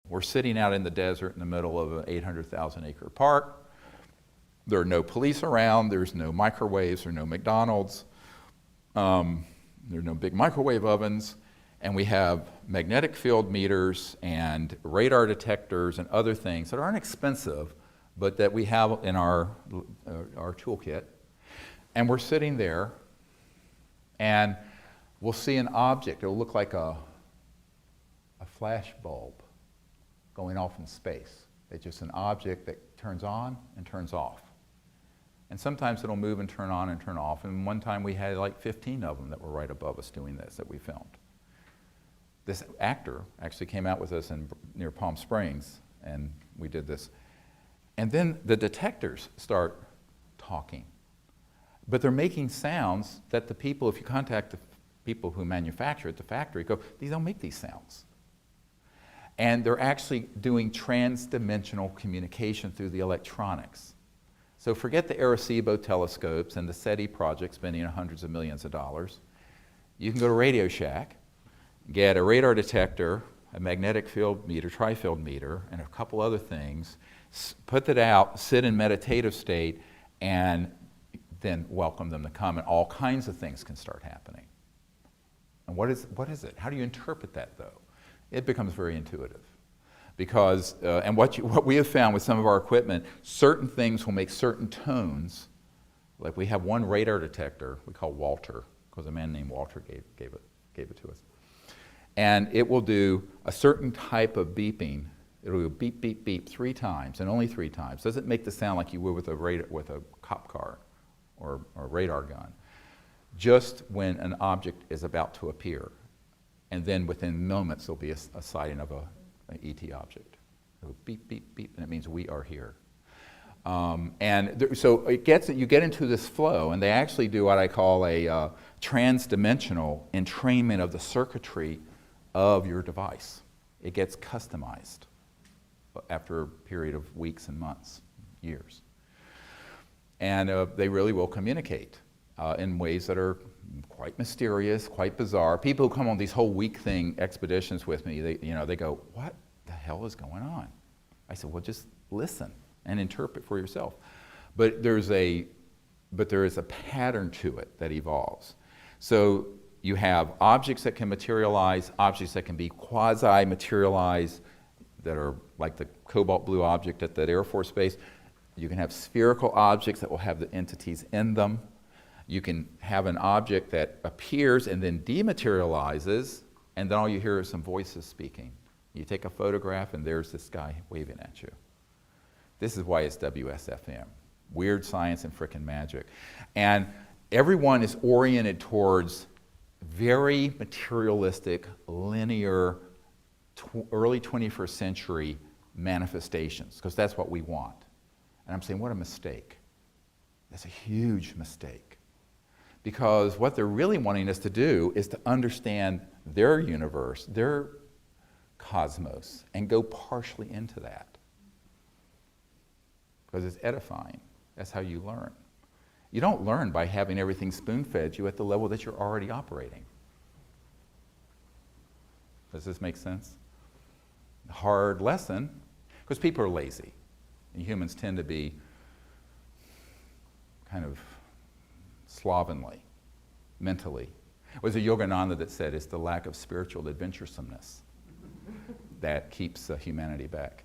We're sitting out in the desert in the middle of an 800,000 acre park. There are no police around, there's no microwaves or no McDonald's, there are no big microwave ovens, and we have magnetic field meters and radar detectors and other things that aren't expensive, but that we have in our toolkit. And we're sitting there, and we'll see an object. It'll look like a flash bulb going off in space. It's just an object that turns on and turns off. And sometimes it'll move and turn on and turn off. And one time we had like 15 of them that were right above us doing this that we filmed. This actor actually came out with us near Palm Springs, and we did this. And then the detectors start talking. But they're making sounds that the people, if you contact the people who manufacture at the factory, go, these don't make these sounds. And they're actually doing trans-dimensional communication through the electronics. So forget the Arecibo telescopes and the SETI project spending hundreds of millions of dollars. You can go to Radio Shack, get a radar detector, a magnetic field meter, tri-field meter, and a couple other things, put that out, sit in meditative state, and then welcome them to come, and all kinds of things can start happening. And what is it? How do you interpret that, though? It becomes very intuitive. Because, and what we have found with some of our equipment, certain things will make certain tones. Like we have one radar detector we call Walter, because a man named Walter gave it to us. And it will do a certain type of beeping. It'll go beep, beep, beep 3 times, and only 3 times. Doesn't make the sound like you would with a cop car or a radar gun. Just when an object is about to appear. And then within moments there'll be a sighting of an ET object. It'll beep, beep, beep, and it means we are here. So you get into this flow, and they actually do what I call a trans-dimensional entrainment of the circuitry of your device. It gets customized after a period of weeks and months, years. And they really will communicate in ways that are quite mysterious, quite bizarre. People who come on these whole week thing expeditions with me, they go, what the hell is going on? I said, well, just listen and interpret for yourself. But there is a pattern to it that evolves. So you have objects that can materialize, objects that can be quasi-materialized, that are like the cobalt blue object at that Air Force Base. You can have spherical objects that will have the entities in them. You can have an object that appears and then dematerializes, and then all you hear is some voices speaking. You take a photograph, and there's this guy waving at you. This is why it's WSFM. Weird science and frickin' magic. And everyone is oriented towards very materialistic, linear, early 21st century manifestations, because that's what we want. And I'm saying, what a mistake. That's a huge mistake. Because what they're really wanting us to do is to understand their universe, their cosmos, and go partially into that. Because it's edifying. That's how you learn. You don't learn by having everything spoon-fed you at the level that you're already operating. Does this make sense? Hard lesson, because people are lazy. And humans tend to be kind of slovenly, mentally. It was a Yogananda that said it's the lack of spiritual adventuresomeness that keeps humanity back.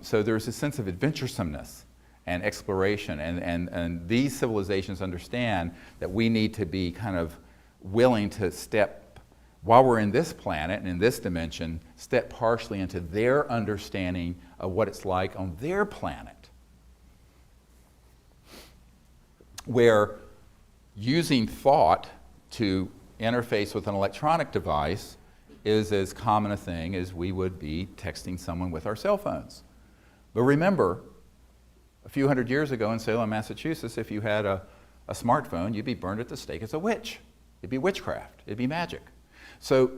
So there's a sense of adventuresomeness and exploration, and these civilizations understand that we need to be kind of willing to step, while we're in this planet and in this dimension, step partially into their understanding of what it's like on their planet, where using thought to interface with an electronic device is as common a thing as we would be texting someone with our cell phones. But remember, a few hundred years ago in Salem, Massachusetts, if you had a smartphone, you'd be burned at the stake as a witch. It'd be witchcraft. It'd be magic. So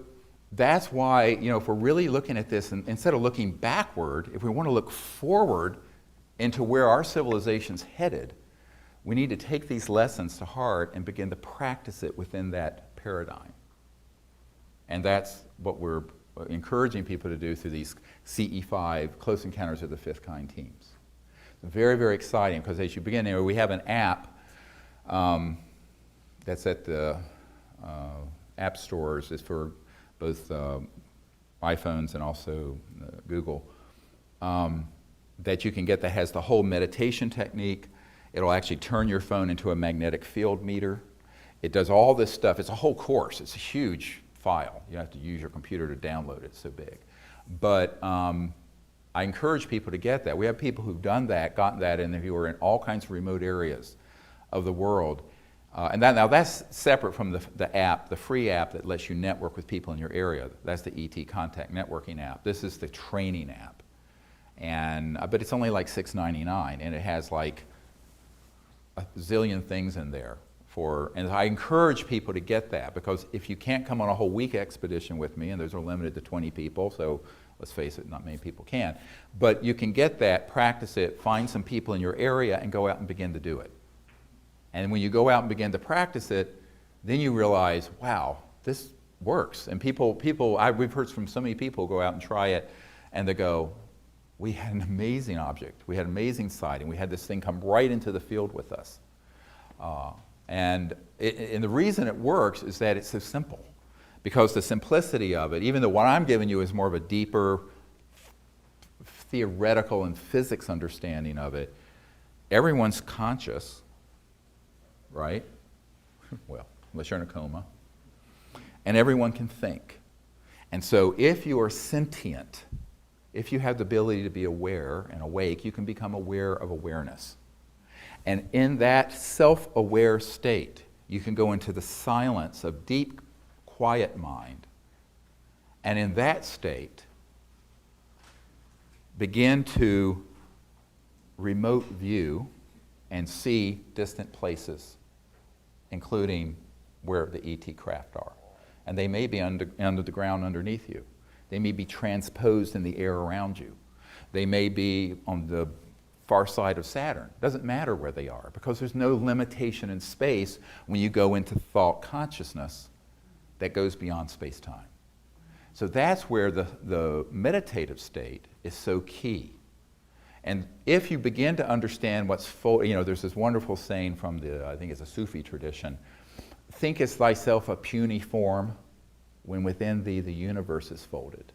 that's why, if we're really looking at this, and instead of looking backward, if we want to look forward into where our civilization's headed, we need to take these lessons to heart and begin to practice it within that paradigm. And that's what we're encouraging people to do through these CE5, Close Encounters of the Fifth Kind teams. Very, very exciting, because as you begin there, we have an app that's at the app stores. It's for both iPhones and also Google, that you can get that has the whole meditation technique. It'll actually turn your phone into a magnetic field meter. It does all this stuff. It's a whole course. It's a huge file. You have to use your computer to download it. It's so big. But I encourage people to get that. We have people who've done that, gotten that, and who are in all kinds of remote areas of the world. And now that's separate from the app, the free app that lets you network with people in your area. That's the ET Contact Networking app. This is the training app. And but it's only like $6.99, and it has like a zillion things in there. And I encourage people to get that, because if you can't come on a whole week expedition with me, and those are limited to 20 people, so let's face it, not many people can, but you can get that, practice it, find some people in your area, and go out and begin to do it. And when you go out and begin to practice it, then you realize, wow, this works. And we've heard from so many people go out and try it, and they go, we had an amazing object, we had amazing sighting, we had this thing come right into the field with us. And the reason it works is that it's so simple. Because the simplicity of it, even though what I'm giving you is more of a deeper theoretical and physics understanding of it, everyone's conscious, right? Well, unless you're in a coma. And everyone can think. And so if you are sentient, if you have the ability to be aware and awake, you can become aware of awareness. And in that self-aware state, you can go into the silence of deep, quiet mind. And in that state, begin to remote view and see distant places, including where the ET craft are. And they may be under the ground underneath you. They may be transposed in the air around you. They may be on the far side of Saturn. Doesn't matter where they are, because there's no limitation in space when you go into thought consciousness that goes beyond space-time. So that's where the meditative state is so key. And if you begin to understand what's there's this wonderful saying from I think it's a Sufi tradition, thinkest thyself a puny form when within thee the universe is folded.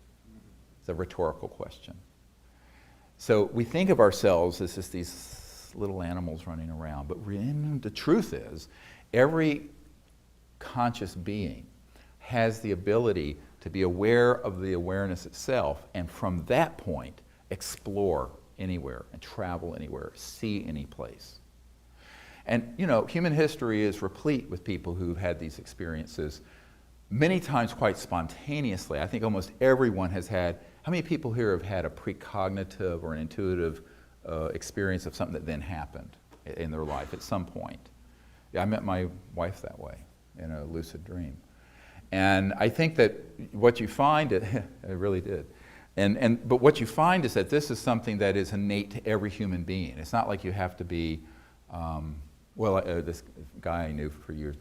It's a rhetorical question. So we think of ourselves as just these little animals running around, but the truth is, every conscious being has the ability to be aware of the awareness itself, and from that point, explore anywhere and travel anywhere, see any place. And human history is replete with people who've had these experiences, many times quite spontaneously. I think almost everyone has had. How many people here have had a precognitive or an intuitive experience of something that then happened in their life at some point? Yeah, I met my wife that way in a lucid dream. And I think that what you find, I really did. But what you find is that this is something that is innate to every human being. It's not like you have to be, this guy I knew for years,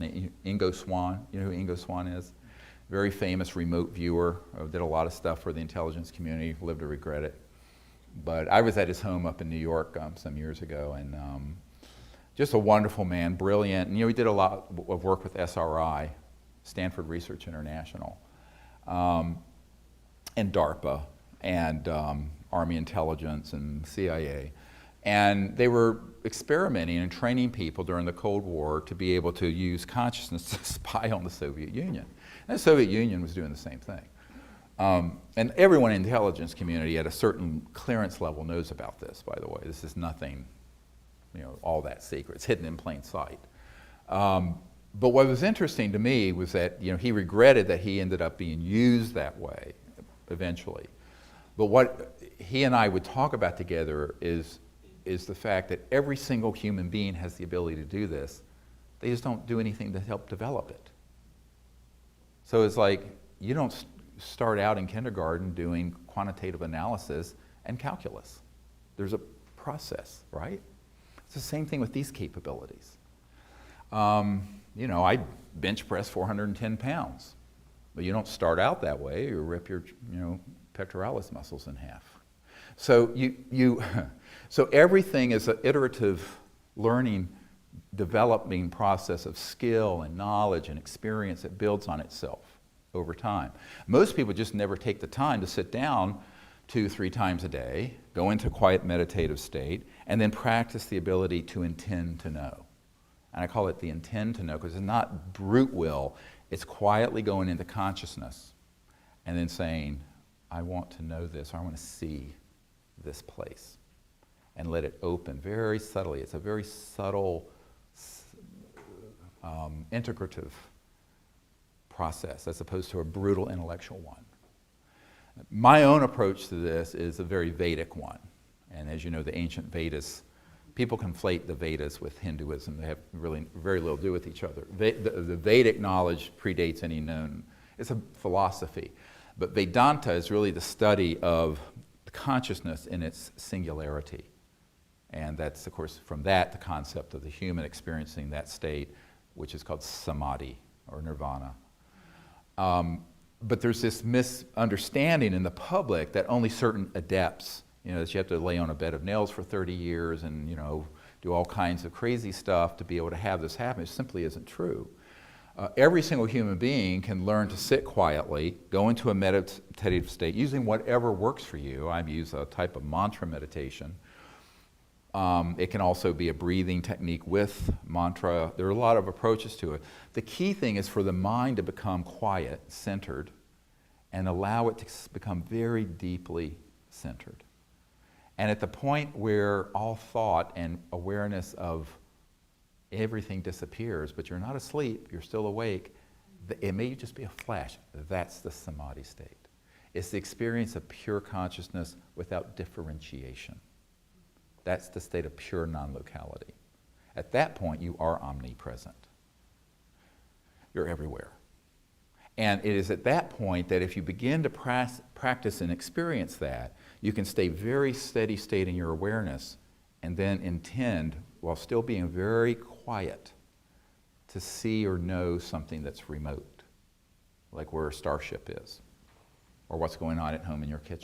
Ingo Swann. You know who Ingo Swann is? Very famous remote viewer, did a lot of stuff for the intelligence community, lived to regret it. But I was at his home up in New York some years ago, and just a wonderful man, brilliant. And he did a lot of work with SRI, Stanford Research International, and DARPA, and Army Intelligence and CIA. And they were experimenting and training people during the Cold War to be able to use consciousness to spy on the Soviet Union. And the Soviet Union was doing the same thing. And everyone in the intelligence community at a certain clearance level knows about this, by the way. This is nothing, all that secret. It's hidden in plain sight. But what was interesting to me was that, he regretted that he ended up being used that way eventually. But what he and I would talk about together is the fact that every single human being has the ability to do this. They just don't do anything to help develop it. So it's like, you don't start out in kindergarten doing quantitative analysis and calculus. There's a process, right? It's the same thing with these capabilities. I bench press 410 pounds. But you don't start out that way. You rip your, pectoralis muscles in half. So so everything is an iterative learning, developing process of skill and knowledge and experience that builds on itself over time. Most people just never take the time to sit down 2-3 times a day, go into a quiet meditative state, and then practice the ability to intend to know. And I call it the intend to know because it's not brute will, it's quietly going into consciousness and then saying, I want to know this, or I want to see this place. And let it open very subtly. It's a very subtle, integrative process as opposed to a brutal intellectual one. My own approach to this is a very Vedic one. And as you know, the ancient Vedas, people conflate the Vedas with Hinduism. They have really very little to do with each other. The Vedic knowledge predates any known, it's a philosophy. But Vedanta is really the study of consciousness in its singularity. And that's, of course, from that, the concept of the human experiencing that state, which is called samadhi or nirvana. But there's this misunderstanding in the public that only certain adepts, that you have to lay on a bed of nails for 30 years and, do all kinds of crazy stuff to be able to have this happen. It simply isn't true. Every single human being can learn to sit quietly, go into a meditative state, using whatever works for you. I use a type of mantra meditation. It can also be a breathing technique with mantra. There are a lot of approaches to it. The key thing is for the mind to become quiet, centered, and allow it to become very deeply centered. And at the point where all thought and awareness of everything disappears, but you're not asleep, you're still awake, it may just be a flash. That's the samadhi state. It's the experience of pure consciousness without differentiation. That's the state of pure non-locality. At that point, you are omnipresent. You're everywhere. And it is at that point that if you begin to practice and experience that, you can stay very steady state in your awareness and then intend, while still being very quiet, to see or know something that's remote, like where a starship is, or what's going on at home in your kitchen.